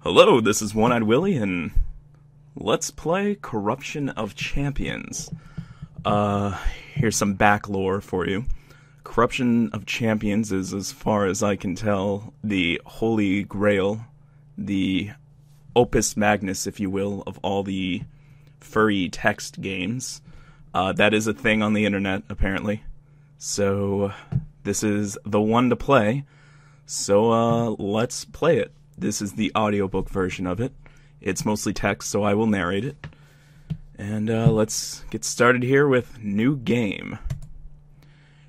Hello, this is One-Eyed Willie, and let's play Corruption of Champions. Here's some back lore for you. Corruption of Champions is, as far as I can tell, the holy grail, the opus magnus, if you will, of all the furry text games. That is a thing on the internet, apparently. So, this is the one to play. So, let's play it. This is the audiobook version of it. It's mostly text, so I will narrate it. And let's get started here with new game.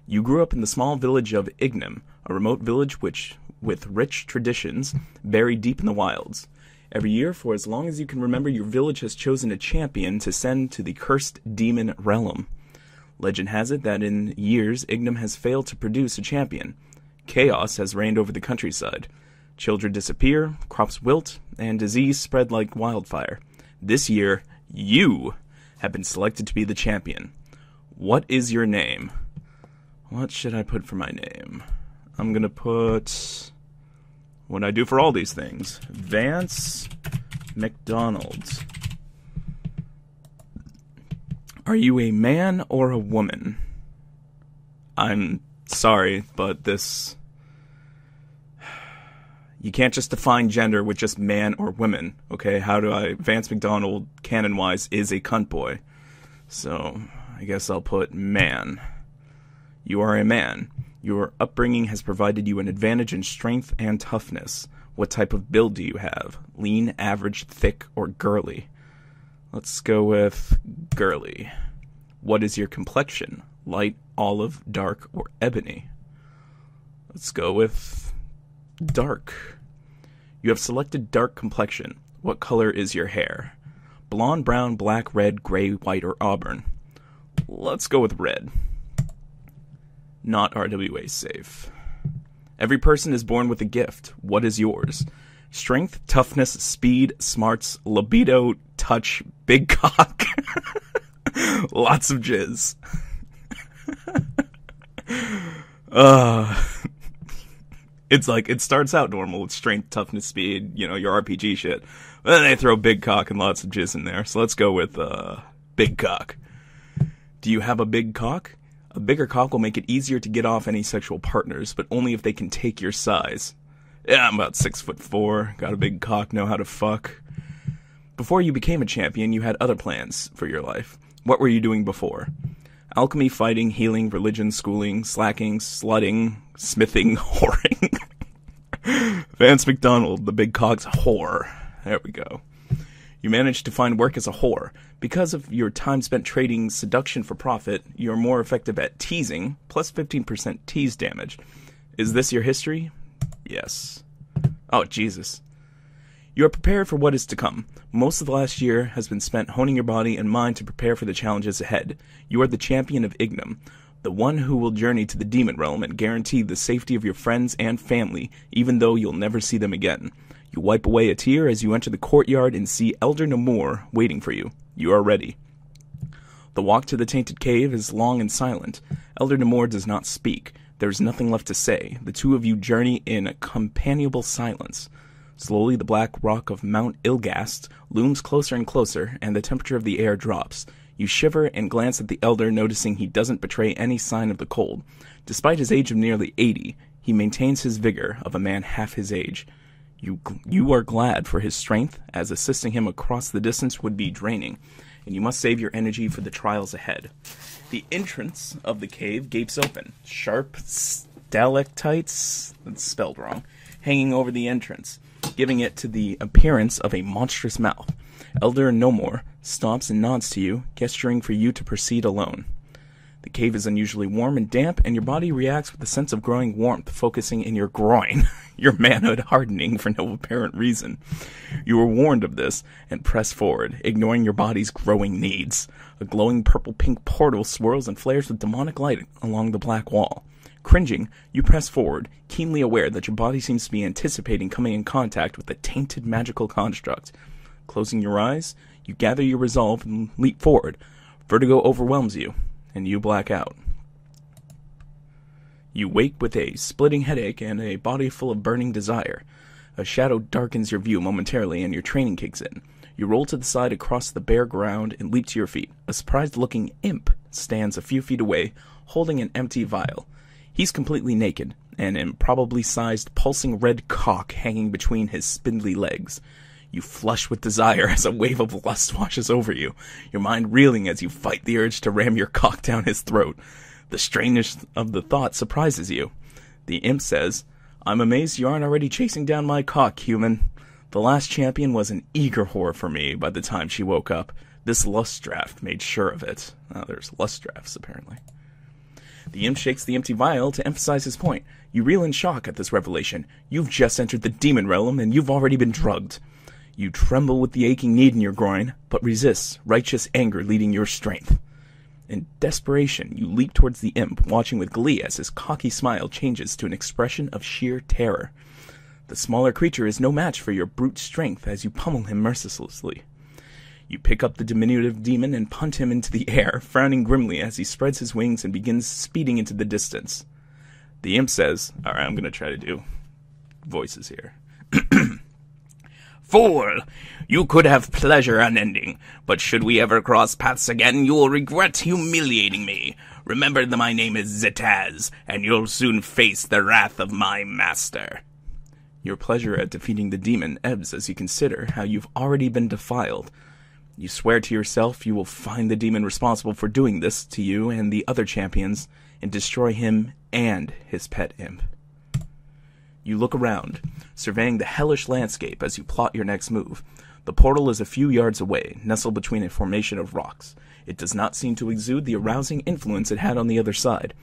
You grew up in the small village of Ignam, a remote village with rich traditions buried deep in the wilds. Every year, for as long as you can remember, your village has chosen a champion to send to the cursed demon realm. Legend has it that in years, Ignam has failed to produce a champion. Chaos has reigned over the countryside. Children disappear, crops wilt, and disease spread like wildfire. This year, you have been selected to be the champion. What is your name? What should I put for my name? I'm gonna put what I do for all these things. Vance McDonald. Are you a man or a woman? I'm sorry, but this... You can't just define gender with just man or women, okay? Vance McDonald, canon-wise, is a cunt boy. So, I guess I'll put man. You are a man. Your upbringing has provided you an advantage in strength and toughness. What type of build do you have? Lean, average, thick, or girly? Let's go with girly. What is your complexion? Light, olive, dark, or ebony? Let's go with dark. You have selected dark complexion. What color is your hair? Blonde, brown, black, red, gray, white, or auburn? Let's go with red. Not RWA safe. Every person is born with a gift. What is yours? Strength, toughness, speed, smarts, libido, touch, big cock. Lots of jizz. It's like, it starts out normal with strength, toughness, speed, your RPG shit. But then they throw big cock and lots of jizz in there. So let's go with, big cock. Do you have a big cock? A bigger cock will make it easier to get off any sexual partners, but only if they can take your size. Yeah, I'm about 6'4", got a big cock, know how to fuck. Before you became a champion, you had other plans for your life. What were you doing before? Alchemy, fighting, healing, religion, schooling, slacking, slutting, smithing, whoring. Vance McDonald, the big cock's whore. There we go. You managed to find work as a whore. Because of your time spent trading seduction for profit, you're more effective at teasing, plus 15% tease damage. Is this your history? Yes. Oh, Jesus. You are prepared for what is to come. Most of the last year has been spent honing your body and mind to prepare for the challenges ahead. You are the champion of Ignam, the one who will journey to the demon realm and guarantee the safety of your friends and family, even though you'll never see them again. You wipe away a tear as you enter the courtyard and see Elder Namor waiting for you. You are ready. The walk to the tainted cave is long and silent. Elder Namor does not speak. There is nothing left to say. The two of you journey in companionable silence. Slowly, the black rock of Mount Ilgast looms closer and closer, and the temperature of the air drops. You shiver and glance at the Elder, noticing he doesn't betray any sign of the cold. Despite his age of nearly 80, he maintains his vigor of a man half his age. You are glad for his strength, as assisting him across the distance would be draining, and you must save your energy for the trials ahead. The entrance of the cave gapes open. Sharp stalactites, that's spelled wrong, hanging over the entrance, giving it to the appearance of a monstrous mouth. Elder Namor stops and nods to you, gesturing for you to proceed alone. The cave is unusually warm and damp, and your body reacts with a sense of growing warmth, focusing in your groin, your manhood hardening for no apparent reason. You are warned of this, and press forward, ignoring your body's growing needs. A glowing purple-pink portal swirls and flares with demonic light along the black wall. Cringing, you press forward, keenly aware that your body seems to be anticipating coming in contact with the tainted magical construct. Closing your eyes, you gather your resolve and leap forward. Vertigo overwhelms you, and you black out. You wake with a splitting headache and a body full of burning desire. A shadow darkens your view momentarily and your training kicks in. You roll to the side across the bare ground and leap to your feet. A surprised-looking imp stands a few feet away, holding an empty vial. He's completely naked, an improbably sized pulsing red cock hanging between his spindly legs. You flush with desire as a wave of lust washes over you, your mind reeling as you fight the urge to ram your cock down his throat. The strangeness of the thought surprises you. The imp says, "I'm amazed you aren't already chasing down my cock, human. The last champion was an eager whore for me by the time she woke up. This lust draft made sure of it." There's lust drafts, apparently. The imp shakes the empty vial to emphasize his point. You reel in shock at this revelation. You've just entered the demon realm, and you've already been drugged. You tremble with the aching need in your groin, but resist, righteous anger leading your strength. In desperation, you leap towards the imp, watching with glee as his cocky smile changes to an expression of sheer terror. The smaller creature is no match for your brute strength as you pummel him mercilessly. You pick up the diminutive demon and punt him into the air, frowning grimly as he spreads his wings and begins speeding into the distance. The imp says, alright, I'm going to try to do voices here. "Fool! You could have pleasure unending, but should we ever cross paths again, you will regret humiliating me. Remember that my name is Zetaz, and you'll soon face the wrath of my master." Your pleasure at defeating the demon ebbs as you consider how you've already been defiled. You swear to yourself you will find the demon responsible for doing this to you and the other champions, and destroy him and his pet imp. You look around, surveying the hellish landscape as you plot your next move. The portal is a few yards away, nestled between a formation of rocks. It does not seem to exude the arousing influence it had on the other side.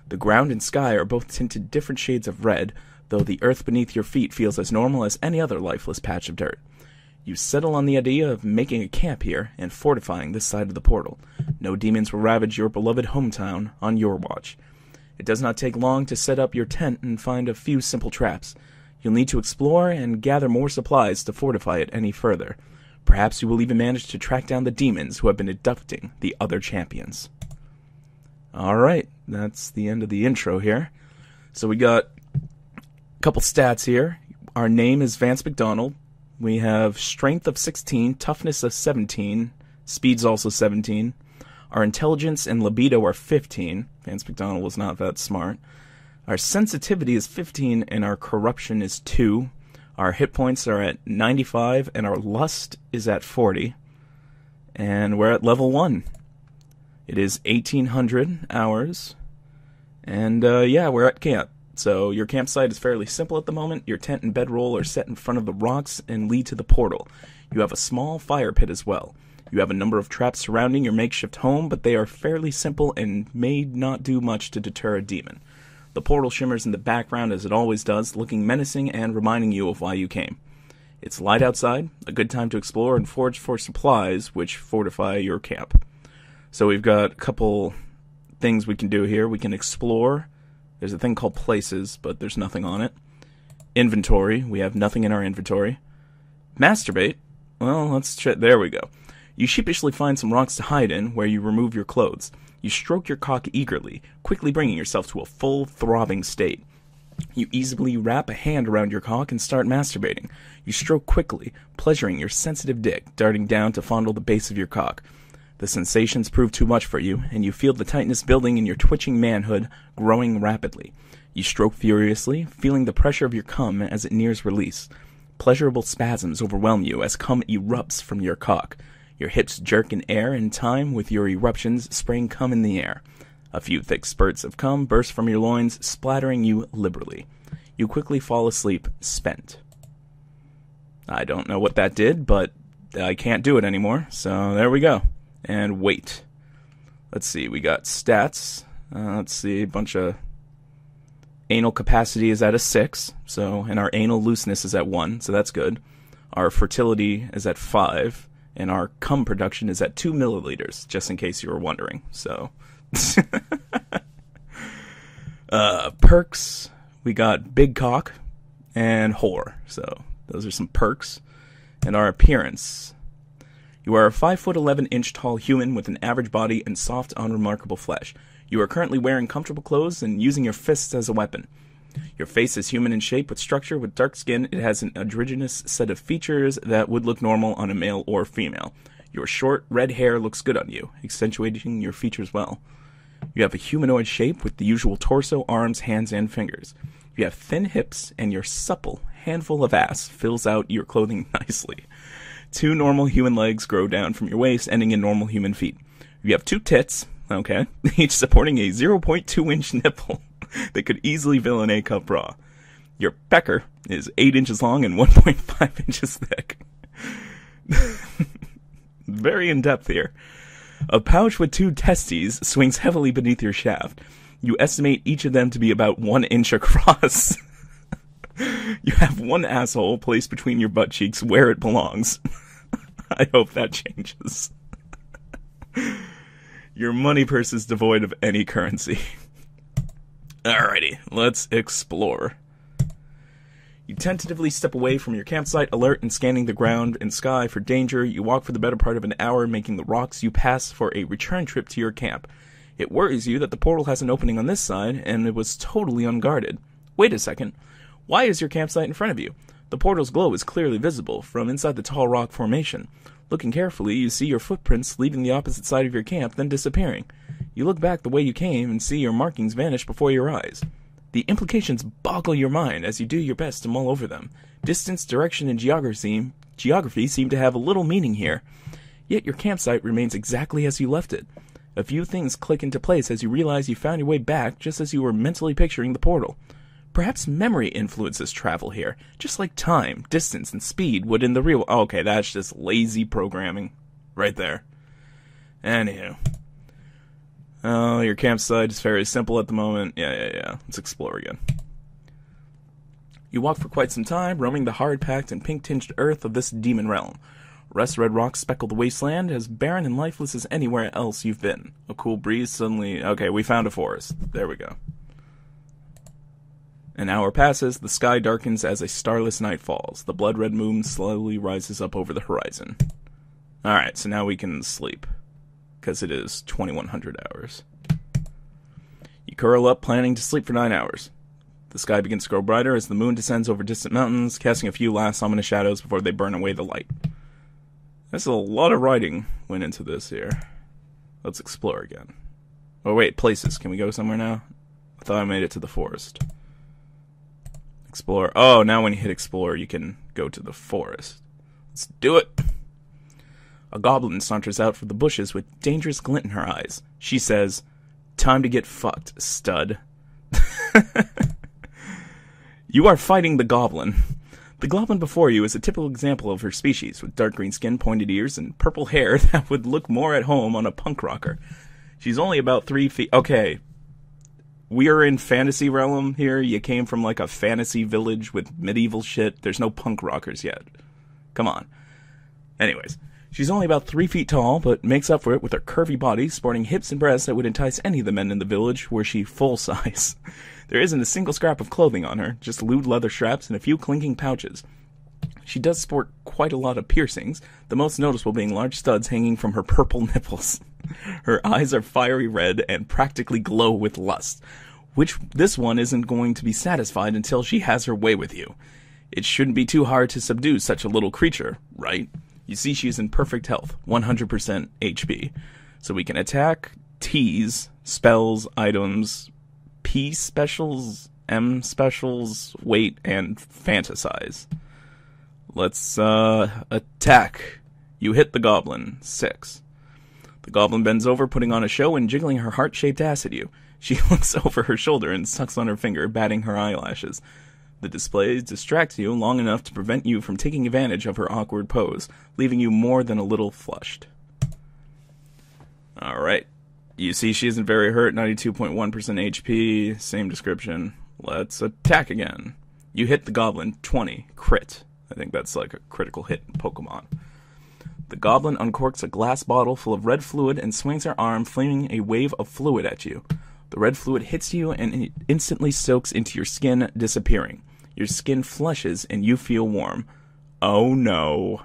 The ground and sky are both tinted different shades of red, though the earth beneath your feet feels as normal as any other lifeless patch of dirt. You settle on the idea of making a camp here and fortifying this side of the portal. No demons will ravage your beloved hometown on your watch. It does not take long to set up your tent and find a few simple traps. You'll need to explore and gather more supplies to fortify it any further. Perhaps you will even manage to track down the demons who have been abducting the other champions. Alright, that's the end of the intro here. So we got a couple stats here. Our name is Vance McDonald. We have strength of 16, toughness of 17, speed's also 17. Our intelligence and libido are 15. Vance McDonald was not that smart. Our sensitivity is 15, and our corruption is 2. Our hit points are at 95, and our lust is at 40. And we're at level 1. It is 1800 hours. And yeah, we're at camp. So your campsite is fairly simple at the moment. Your tent and bedroll are set in front of the rocks and lead to the portal. You have a small fire pit as well. You have a number of traps surrounding your makeshift home, but they are fairly simple and may not do much to deter a demon. The portal shimmers in the background as it always does, looking menacing and reminding you of why you came. It's light outside, a good time to explore and forage for supplies which fortify your camp. So we've got a couple things we can do here. We can explore. There's a thing called places, but there's nothing on it. Inventory. We have nothing in our inventory. Masturbate. Well, let's try. There we go. You sheepishly find some rocks to hide in, where you remove your clothes. You stroke your cock eagerly, quickly bringing yourself to a full, throbbing state. You easily wrap a hand around your cock and start masturbating. You stroke quickly, pleasuring your sensitive dick, darting down to fondle the base of your cock. The sensations prove too much for you, and you feel the tightness building in your twitching manhood, growing rapidly. You stroke furiously, feeling the pressure of your cum as it nears release. Pleasurable spasms overwhelm you as cum erupts from your cock. Your hips jerk in air in time with your eruptions spraying cum in the air. A few thick spurts of cum burst from your loins, splattering you liberally. You quickly fall asleep, spent. I don't know what that did, but I can't do it anymore, so there we go. And wait. Let's see, we got stats. Let's see, a bunch of... Anal capacity is at a 6, and our anal looseness is at 1, so that's good. Our fertility is at 5, and our cum production is at 2 milliliters, just in case you were wondering, so... Perks, we got big cock and whore, so those are some perks. And our appearance... You are a 5'11" tall human with an average body and soft, unremarkable flesh. You are currently wearing comfortable clothes and using your fists as a weapon. Your face is human in shape with structure. With dark skin, it has an androgynous set of features that would look normal on a male or female. Your short, red hair looks good on you, accentuating your features well. You have a humanoid shape with the usual torso, arms, hands, and fingers. You have thin hips, and your supple handful of ass fills out your clothing nicely. 2 normal human legs grow down from your waist, ending in normal human feet. You have 2 tits, okay, each supporting a 0.2-inch nipple that could easily fill an A-cup bra. Your pecker is 8 inches long and 1.5 inches thick. Very in-depth here. A pouch with 2 testes swings heavily beneath your shaft. You estimate each of them to be about 1 inch across. You have 1 asshole placed between your butt cheeks where it belongs. I hope that changes. Your money purse is devoid of any currency. Alrighty, let's explore. You tentatively step away from your campsite, alert and scanning the ground and sky for danger. You walk for the better part of an hour, making the rocks you pass for a return trip to your camp. It worries you that the portal has an opening on this side, and it was totally unguarded. Wait a second. Why is your campsite in front of you? The portal's glow is clearly visible from inside the tall rock formation. Looking carefully, you see your footprints leaving the opposite side of your camp, then disappearing. You look back the way you came and see your markings vanish before your eyes. The implications boggle your mind as you do your best to mull over them. Distance, direction, and geography seem to have a little meaning here. Yet your campsite remains exactly as you left it. A few things click into place as you realize you found your way back just as you were mentally picturing the portal. Perhaps memory influences travel here, just like time, distance, and speed would in the real... Oh, okay, that's just lazy programming. Right there. Anywho. Oh, your campsite is very simple at the moment. Yeah. Let's explore again. You walk for quite some time, roaming the hard-packed and pink-tinged earth of this demon realm. Rust-red rocks speckle the wasteland, as barren and lifeless as anywhere else you've been. A cool breeze suddenly... Okay, we found a forest. There we go. An hour passes, the sky darkens as a starless night falls. The blood-red moon slowly rises up over the horizon. Alright, so now we can sleep. Because it is 2100 hours. You curl up, planning to sleep for 9 hours. The sky begins to grow brighter as the moon descends over distant mountains, casting a few last ominous shadows before they burn away the light. There's a lot of writing went into this here. Let's explore again. Oh wait, places. Can we go somewhere now? I thought I made it to the forest. Explore. Oh, now when you hit explore, you can go to the forest. Let's do it! A goblin saunters out from the bushes with dangerous glint in her eyes. She says, "Time to get fucked, stud." You are fighting the goblin. The goblin before you is a typical example of her species, with dark green skin, pointed ears, and purple hair that would look more at home on a punk rocker. She's only about 3 feet... Okay, we are in fantasy realm here. You came from like a fantasy village with medieval shit. There's no punk rockers yet. Come on. Anyways, she's only about 3 feet tall, but makes up for it with her curvy body, sporting hips and breasts that would entice any of the men in the village were she full size. There isn't a single scrap of clothing on her, just lewd leather straps and a few clinking pouches. She does sport quite a lot of piercings, the most noticeable being large studs hanging from her purple nipples. Her eyes are fiery red and practically glow with lust, which this one isn't going to be satisfied until she has her way with you. It shouldn't be too hard to subdue such a little creature, right? You see she's in perfect health, 100% HP. So we can attack, tease, spells, items, P specials, M specials, wait, and fantasize. Let's, attack. You hit the goblin. 6. The goblin bends over, putting on a show and jiggling her heart-shaped ass at you. She looks over her shoulder and sucks on her finger, batting her eyelashes. The display distracts you long enough to prevent you from taking advantage of her awkward pose, leaving you more than a little flushed. Alright. You see she isn't very hurt, 92.1% HP, same description. Let's attack again. You hit the goblin, 20, crit. I think that's like a critical hit in Pokemon. The goblin uncorks a glass bottle full of red fluid and swings her arm, flinging a wave of fluid at you. The red fluid hits you and it instantly soaks into your skin, disappearing. Your skin flushes and you feel warm. Oh no. ...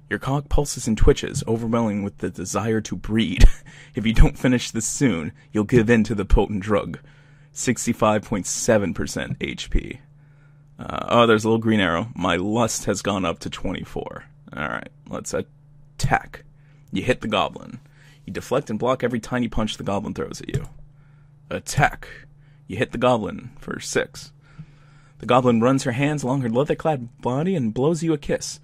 Your cock pulses and twitches, overwhelming with the desire to breed. If you don't finish this soon, you'll give in to the potent drug. 65.7% HP. Oh, there's a little green arrow. My lust has gone up to 24. Alright, let's attack. You hit the goblin. You deflect and block every tiny punch the goblin throws at you. Attack. You hit the goblin for 6. The goblin runs her hands along her leather-clad body and blows you a kiss.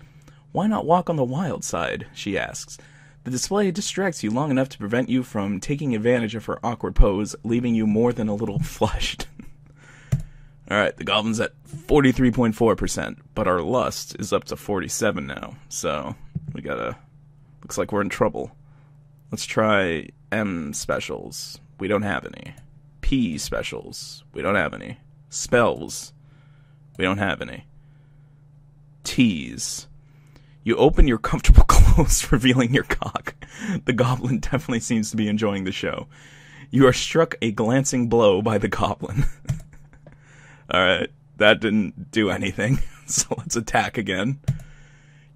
Why not walk on the wild side? She asks. The display distracts you long enough to prevent you from taking advantage of her awkward pose, leaving you more than a little flushed. Alright, the goblin's at 43.4%, but our lust is up to 47 now, so we gotta... looks like we're in trouble. Let's try M specials. We don't have any. P specials. We don't have any. Spells. We don't have any. T's. You open your comfortable clothes, revealing your cock. The goblin definitely seems to be enjoying the show. You are struck a glancing blow by the goblin. Alright, that didn't do anything, so let's attack again.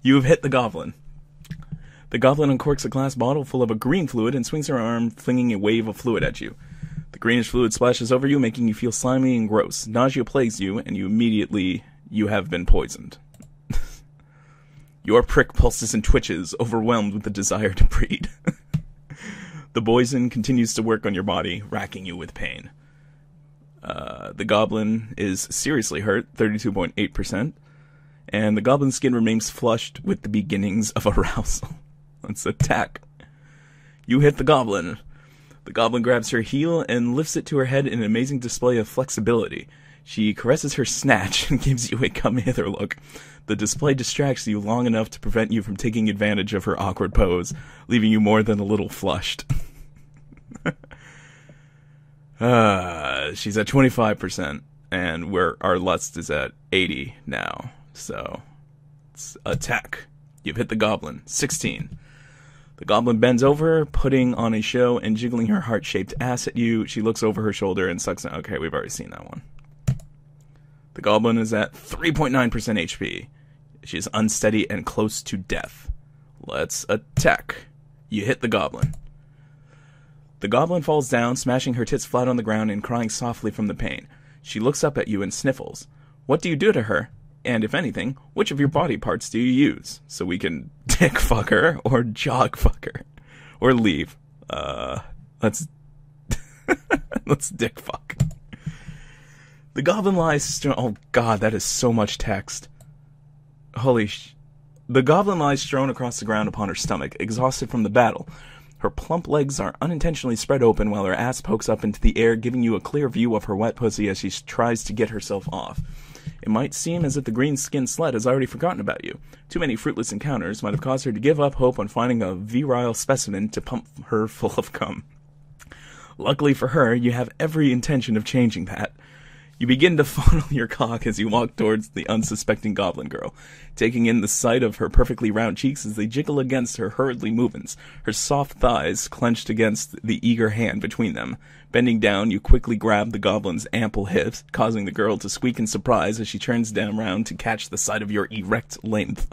You have hit the goblin. The goblin uncorks a glass bottle full of a green fluid and swings her arm, flinging a wave of fluid at you. The greenish fluid splashes over you, making you feel slimy and gross. Nausea plagues you, and you have been poisoned. Your prick pulses and twitches, overwhelmed with the desire to breed. The poison continues to work on your body, racking you with pain. The goblin is seriously hurt, 32.8%, and the goblin's skin remains flushed with the beginnings of arousal. Let's attack. You hit the goblin. The goblin grabs her heel and lifts it to her head in an amazing display of flexibility. She caresses her snatch and gives you a come hither look. The display distracts you long enough to prevent you from taking advantage of her awkward pose, leaving you more than a little flushed. She's at 25%, and our lust is at 80 now. So, let's attack. You've hit the goblin. 16. The goblin bends over, putting on a show and jiggling her heart-shaped ass at you. She looks over her shoulder and sucks in. Okay, we've already seen that one. The goblin is at 3.9% HP. She is unsteady and close to death. Let's attack. You hit the goblin. The goblin falls down, smashing her tits flat on the ground and crying softly from the pain. She looks up at you and sniffles. What do you do to her? And if anything, which of your body parts do you use? So we can dick fuck her, or jog fuck her, or leave. Let's dick fuck. The goblin lies oh god, that is so much text. The goblin lies strewn across the ground upon her stomach, exhausted from the battle. Her plump legs are unintentionally spread open while her ass pokes up into the air, giving you a clear view of her wet pussy as she tries to get herself off. It might seem as if the green-skinned slut has already forgotten about you. Too many fruitless encounters might have caused her to give up hope on finding a virile specimen to pump her full of cum. Luckily for her, you have every intention of changing that. You begin to fondle your cock as you walk towards the unsuspecting goblin girl, taking in the sight of her perfectly round cheeks as they jiggle against her hurriedly movements, her soft thighs clenched against the eager hand between them. Bending down, you quickly grab the goblin's ample hips, causing the girl to squeak in surprise as she turns down round to catch the sight of your erect length.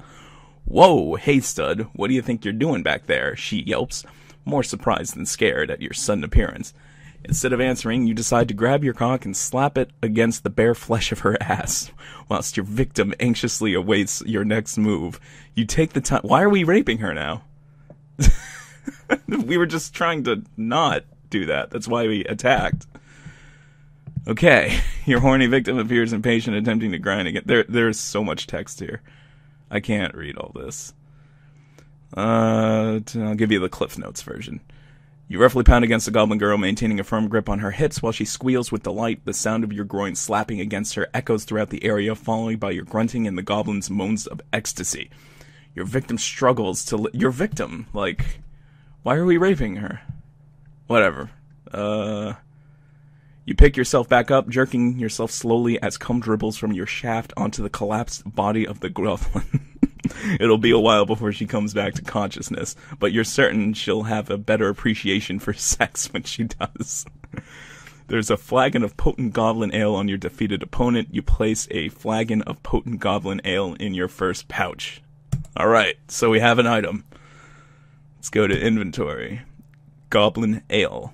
Whoa, hey stud, what do you think you're doing back there? She yelps, more surprised than scared at your sudden appearance. Instead of answering, you decide to grab your cock and slap it against the bare flesh of her ass, whilst your victim anxiously awaits your next move. You take the time— Why are we raping her now? We were just trying to not do that. That's why we attacked. Okay, your horny victim appears impatient, attempting to grind again. There's so much text here. I can't read all this. I'll give you the Cliff Notes version. You roughly pound against the goblin girl, maintaining a firm grip on her hips while she squeals with delight. The sound of your groin slapping against her echoes throughout the area, followed by your grunting and the goblin's moans of ecstasy. Your victim struggles to— Your victim? Like, why are we raping her? Whatever. You pick yourself back up, jerking yourself slowly as cum dribbles from your shaft onto the collapsed body of the goblin. It'll be a while before she comes back to consciousness, but you're certain she'll have a better appreciation for sex when she does. There's a flagon of potent goblin ale on your defeated opponent. You place a flagon of potent goblin ale in your first pouch. Alright, so we have an item. Let's go to inventory. Goblin Ale.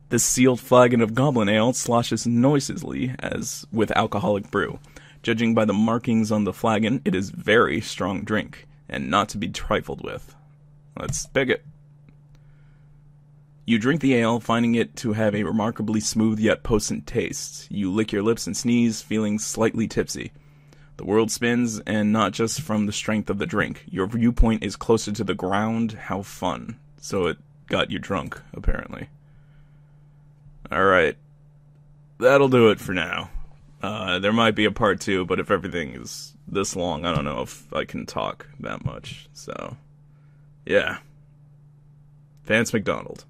This sealed flagon of Goblin Ale sloshes noisily as with alcoholic brew. Judging by the markings on the flagon, it is very strong drink, and not to be trifled with. Let's pick it. You drink the ale, finding it to have a remarkably smooth yet potent taste. You lick your lips and sneeze, feeling slightly tipsy. The world spins, and not just from the strength of the drink. Your viewpoint is closer to the ground. How fun. So it got you drunk, apparently. Alright. That'll do it for now. There might be a part 2, but if everything is this long, I don't know if I can talk that much. So, yeah. Vance McDonald.